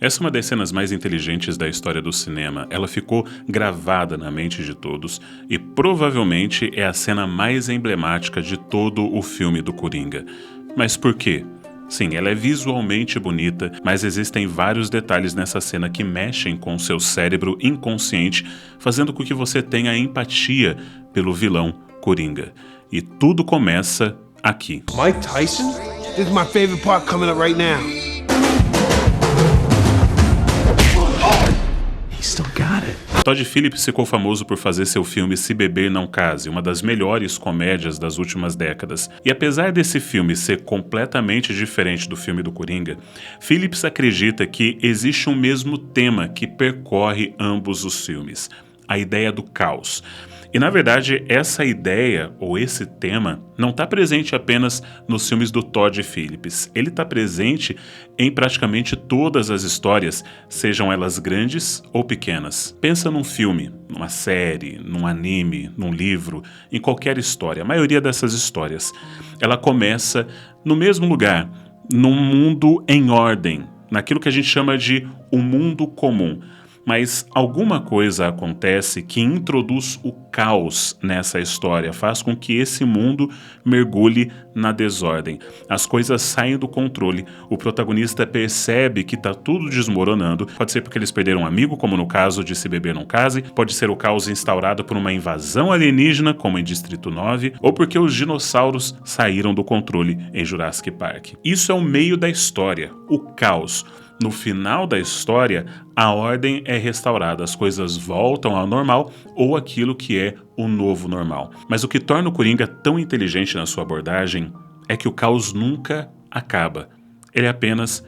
Essa é uma das cenas mais inteligentes da história do cinema. Ela ficou gravada na mente de todos e provavelmente é a cena mais emblemática de todo o filme do Coringa. Mas por quê? Sim, ela é visualmente bonita, mas existem vários detalhes nessa cena que mexem com o seu cérebro inconsciente, fazendo com que você tenha empatia pelo vilão Coringa. E tudo começa aqui. Mike Tyson? This is my favorite part coming up right now. He still got it. Todd Phillips ficou famoso por fazer seu filme Se Beber Não Case, uma das melhores comédias das últimas décadas. E apesar desse filme ser completamente diferente do filme do Coringa, Phillips acredita que existe um mesmo tema que percorre ambos os filmes: a ideia do caos. E na verdade, essa ideia, ou esse tema, não está presente apenas nos filmes do Todd Phillips. Ele está presente em praticamente todas as histórias, sejam elas grandes ou pequenas. Pensa num filme, numa série, num anime, num livro, em qualquer história. A maioria dessas histórias, ela começa no mesmo lugar, num mundo em ordem, naquilo que a gente chama de um mundo comum. Mas alguma coisa acontece que introduz o caos nessa história, faz com que esse mundo mergulhe na desordem. As coisas saem do controle, o protagonista percebe que está tudo desmoronando, pode ser porque eles perderam um amigo, como no caso de Se Beber Não Case, pode ser o caos instaurado por uma invasão alienígena, como em Distrito 9, ou porque os dinossauros saíram do controle em Jurassic Park. Isso é o meio da história, o caos. No final da história, a ordem é restaurada, as coisas voltam ao normal ou aquilo que é o novo normal. Mas o que torna o Coringa tão inteligente na sua abordagem é que o caos nunca acaba, ele apenas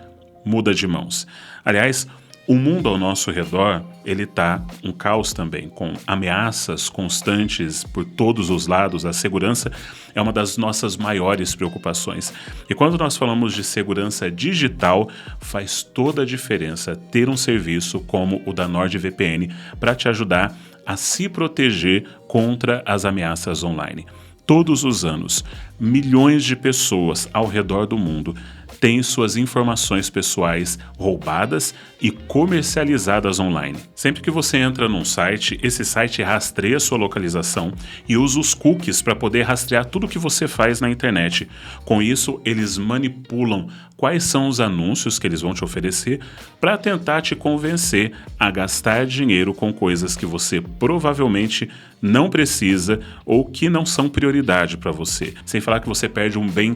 muda de mãos. Aliás, o mundo ao nosso redor, ele tá um caos também, com ameaças constantes por todos os lados. A segurança é uma das nossas maiores preocupações. E quando nós falamos de segurança digital, faz toda a diferença ter um serviço como o da NordVPN para te ajudar a se proteger contra as ameaças online. Todos os anos, milhões de pessoas ao redor do mundo têm suas informações pessoais roubadas e comercializadas online. Sempre que você entra num site, esse site rastreia sua localização e usa os cookies para poder rastrear tudo que você faz na internet. Com isso, eles manipulam quais são os anúncios que eles vão te oferecer para tentar te convencer a gastar dinheiro com coisas que você provavelmente não precisa ou que não são prioridade para você. Sem falar que você perde um bem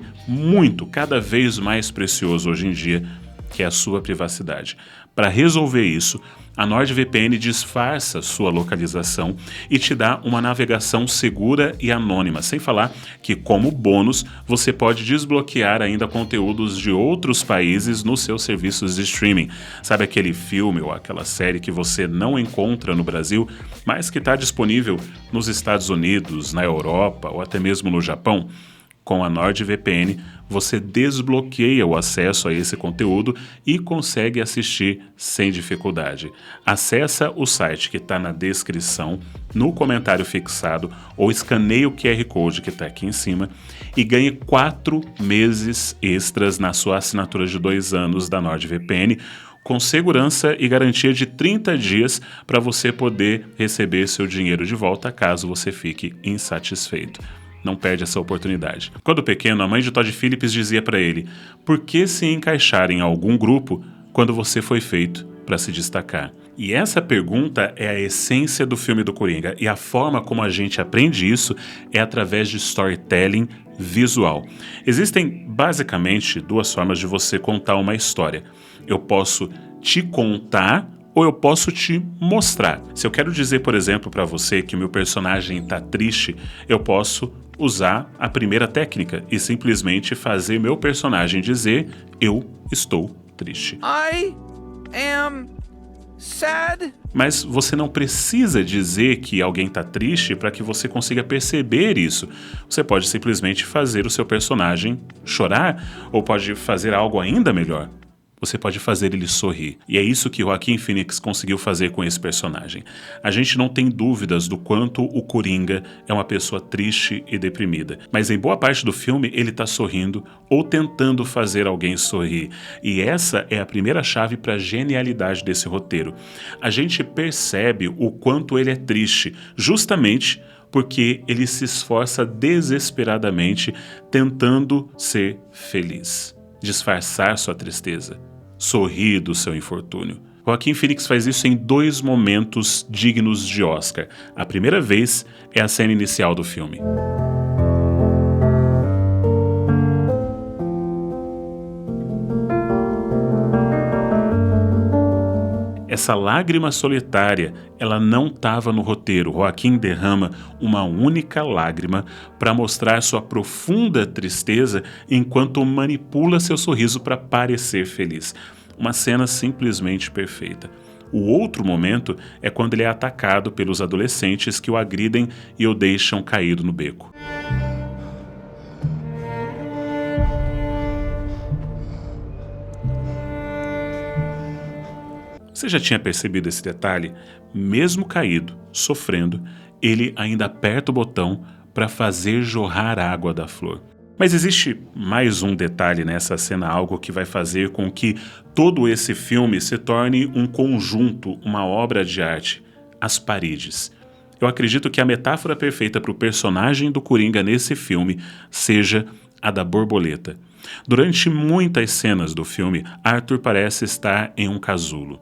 cada vez mais precioso hoje em dia, que é a sua privacidade. Para resolver isso, a NordVPN disfarça sua localização e te dá uma navegação segura e anônima, sem falar que, como bônus, você pode desbloquear ainda conteúdos de outros países nos seus serviços de streaming. Sabe aquele filme ou aquela série que você não encontra no Brasil, mas que está disponível nos Estados Unidos, na Europa ou até mesmo no Japão? Com a NordVPN, você desbloqueia o acesso a esse conteúdo e consegue assistir sem dificuldade. Acesse o site que está na descrição, no comentário fixado, ou escaneie o QR Code que está aqui em cima e ganhe 4 meses extras na sua assinatura de 2 anos da NordVPN, com segurança e garantia de 30 dias para você poder receber seu dinheiro de volta caso você fique insatisfeito. Não perde essa oportunidade. Quando pequeno, a mãe de Todd Phillips dizia para ele: por que se encaixar em algum grupo quando você foi feito para se destacar? E essa pergunta é a essência do filme do Coringa, e a forma como a gente aprende isso é através de storytelling visual. Existem basicamente 2 formas de você contar uma história. Eu posso te contar ou eu posso te mostrar. Se eu quero dizer, por exemplo, para você que o meu personagem está triste, eu posso usar a primeira técnica e simplesmente fazer meu personagem dizer: eu estou triste. I am sad. Mas você não precisa dizer que alguém está triste para que você consiga perceber isso. Você pode simplesmente fazer o seu personagem chorar, ou pode fazer algo ainda melhor: você pode fazer ele sorrir. E é isso que Joaquin Phoenix conseguiu fazer com esse personagem. A gente não tem dúvidas do quanto o Coringa é uma pessoa triste e deprimida. Mas em boa parte do filme ele está sorrindo ou tentando fazer alguém sorrir. E essa é a primeira chave para a genialidade desse roteiro. A gente percebe o quanto ele é triste, justamente porque ele se esforça desesperadamente tentando ser feliz, disfarçar sua tristeza, sorrir do seu infortúnio. Joaquin Phoenix faz isso em 2 momentos dignos de Oscar. A primeira vez é a cena inicial do filme. Essa lágrima solitária, ela não estava no roteiro. Joaquin derrama uma única lágrima para mostrar sua profunda tristeza enquanto manipula seu sorriso para parecer feliz. Uma cena simplesmente perfeita. O outro momento é quando ele é atacado pelos adolescentes que o agridem e o deixam caído no beco. Você já tinha percebido esse detalhe? Mesmo caído, sofrendo, ele ainda aperta o botão para fazer jorrar água da flor. Mas existe mais um detalhe nessa cena, algo que vai fazer com que todo esse filme se torne um conjunto, uma obra de arte: as paredes. Eu acredito que a metáfora perfeita para o personagem do Coringa nesse filme seja a da borboleta. Durante muitas cenas do filme, Arthur parece estar em um casulo.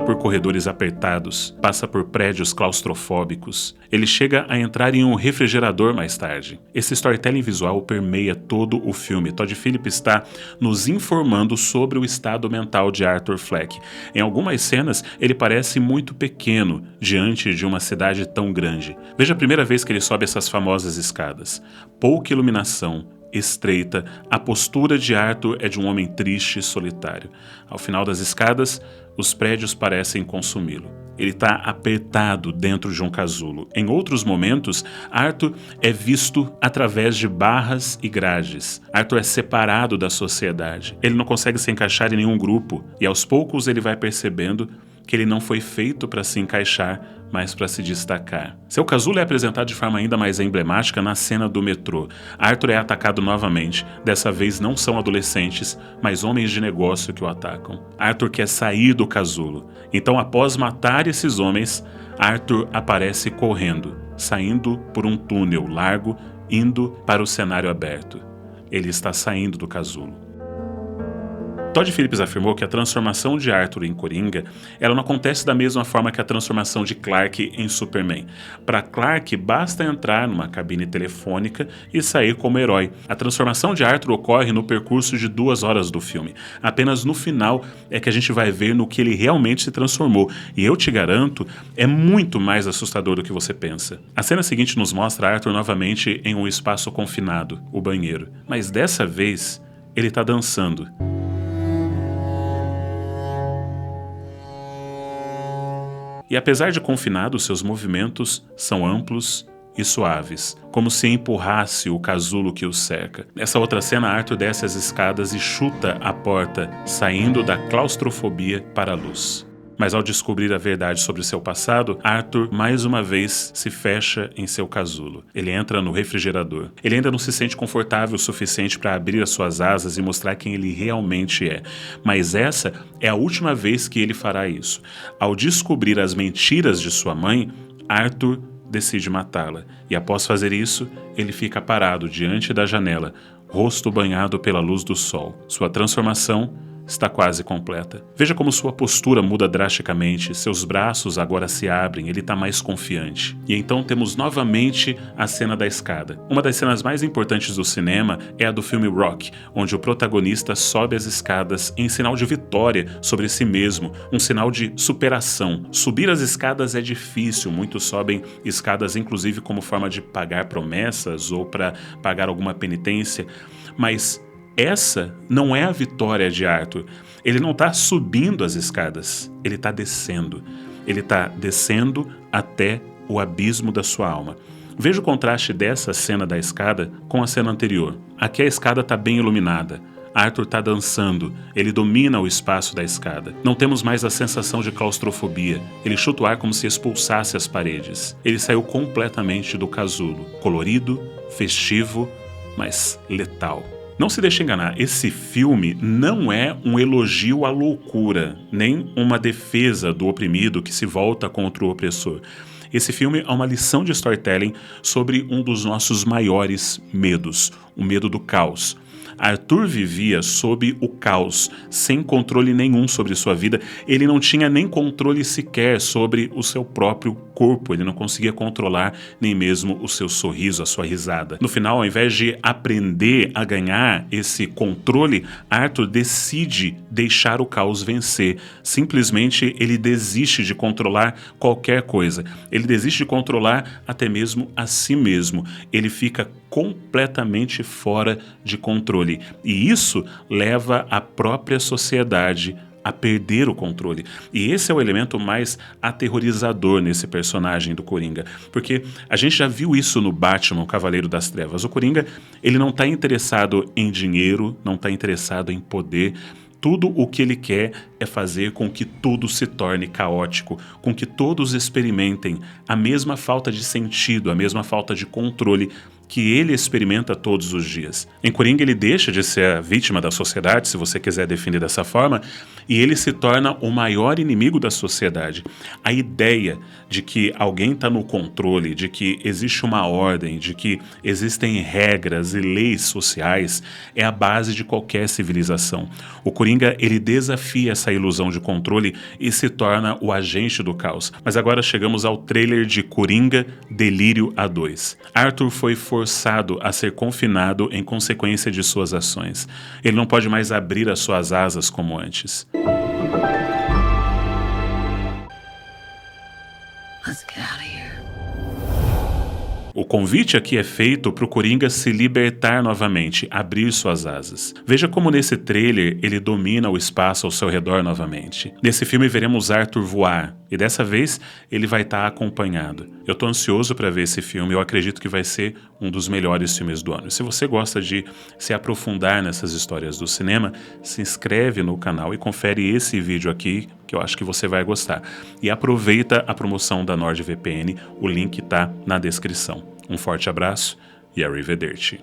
Por corredores apertados, passa por prédios claustrofóbicos. Ele chega a entrar em um refrigerador mais tarde. Esse storytelling visual permeia todo o filme. Todd Phillips está nos informando sobre o estado mental de Arthur Fleck. Em algumas cenas, ele parece muito pequeno diante de uma cidade tão grande. Veja a primeira vez que ele sobe essas famosas escadas. Pouca iluminação, estreita, a postura de Arthur é de um homem triste e solitário. Ao final das escadas, os prédios parecem consumi-lo. Ele está apertado dentro de um casulo. Em outros momentos, Arthur é visto através de barras e grades. Arthur é separado da sociedade. Ele não consegue se encaixar em nenhum grupo e aos poucos ele vai percebendo que ele não foi feito para se encaixar, mas para se destacar. Seu casulo é apresentado de forma ainda mais emblemática na cena do metrô. Arthur é atacado novamente. Dessa vez não são adolescentes, mas homens de negócio que o atacam. Arthur quer sair do casulo. Então, após matar esses homens, Arthur aparece correndo, saindo por um túnel largo, indo para o cenário aberto. Ele está saindo do casulo. Todd Phillips afirmou que a transformação de Arthur em Coringa, ela não acontece da mesma forma que a transformação de Clark em Superman. Para Clark, basta entrar numa cabine telefônica e sair como herói. A transformação de Arthur ocorre no percurso de 2 horas do filme. Apenas no final é que a gente vai ver no que ele realmente se transformou. E eu te garanto, é muito mais assustador do que você pensa. A cena seguinte nos mostra Arthur novamente em um espaço confinado, o banheiro. Mas dessa vez, ele está dançando. E apesar de confinado, seus movimentos são amplos e suaves, como se empurrasse o casulo que o cerca. Nessa outra cena, Arthur desce as escadas e chuta a porta, saindo da claustrofobia para a luz. Mas ao descobrir a verdade sobre seu passado, Arthur mais uma vez se fecha em seu casulo. Ele entra no refrigerador. Ele ainda não se sente confortável o suficiente para abrir as suas asas e mostrar quem ele realmente é. Mas essa é a última vez que ele fará isso. Ao descobrir as mentiras de sua mãe, Arthur decide matá-la. E após fazer isso, ele fica parado diante da janela, rosto banhado pela luz do sol. Sua transformação está quase completa. Veja como sua postura muda drasticamente, seus braços agora se abrem, ele está mais confiante. E então temos novamente a cena da escada. Uma das cenas mais importantes do cinema é a do filme Rock, onde o protagonista sobe as escadas em sinal de vitória sobre si mesmo, um sinal de superação. Subir as escadas é difícil, muitos sobem escadas inclusive como forma de pagar promessas ou para pagar alguma penitência, mas essa não é a vitória de Arthur. Ele não está subindo as escadas, ele está descendo. Ele está descendo até o abismo da sua alma. Veja o contraste dessa cena da escada com a cena anterior. Aqui a escada está bem iluminada. Arthur está dançando, ele domina o espaço da escada. Não temos mais a sensação de claustrofobia. Ele chuta o ar como se expulsasse as paredes. Ele saiu completamente do casulo. Colorido, festivo, mas letal. Não se deixe enganar, esse filme não é um elogio à loucura, nem uma defesa do oprimido que se volta contra o opressor. Esse filme é uma lição de storytelling sobre um dos nossos maiores medos, o medo do caos. Arthur vivia sob o caos, sem controle nenhum sobre sua vida. Ele não tinha nem controle sequer sobre o seu próprio corpo. Ele não conseguia controlar nem mesmo o seu sorriso, a sua risada. No final, ao invés de aprender a ganhar esse controle, Arthur decide deixar o caos vencer. Simplesmente ele desiste de controlar qualquer coisa. Ele desiste de controlar até mesmo a si mesmo. Ele fica completamente fora de controle. E isso leva a própria sociedade a perder o controle. E esse é o elemento mais aterrorizador nesse personagem do Coringa. Porque a gente já viu isso no Batman, o Cavaleiro das Trevas. O Coringa, ele não está interessado em dinheiro, não está interessado em poder. Tudo o que ele quer é fazer com que tudo se torne caótico, com que todos experimentem a mesma falta de sentido, a mesma falta de controle que ele experimenta todos os dias. Em Coringa, ele deixa de ser a vítima da sociedade, se você quiser definir dessa forma, e ele se torna o maior inimigo da sociedade. A ideia de que alguém está no controle, de que existe uma ordem, de que existem regras e leis sociais, é a base de qualquer civilização. O Coringa, ele desafia essa ilusão de controle e se torna o agente do caos. Mas agora chegamos ao trailer de Coringa Delírio A2. Arthur foi forçado a ser confinado em consequência de suas ações. Ele não pode mais abrir as suas asas como antes. Let's get out of here. O convite aqui é feito para o Coringa se libertar novamente, abrir suas asas. Veja como nesse trailer ele domina o espaço ao seu redor novamente. Nesse filme veremos Arthur voar, e dessa vez ele vai estar acompanhado. Eu estou ansioso para ver esse filme, eu acredito que vai ser um dos melhores filmes do ano. Se você gosta de se aprofundar nessas histórias do cinema, se inscreve no canal e confere esse vídeo aqui, que eu acho que você vai gostar. E aproveita a promoção da NordVPN, o link está na descrição. Um forte abraço e arrivederci.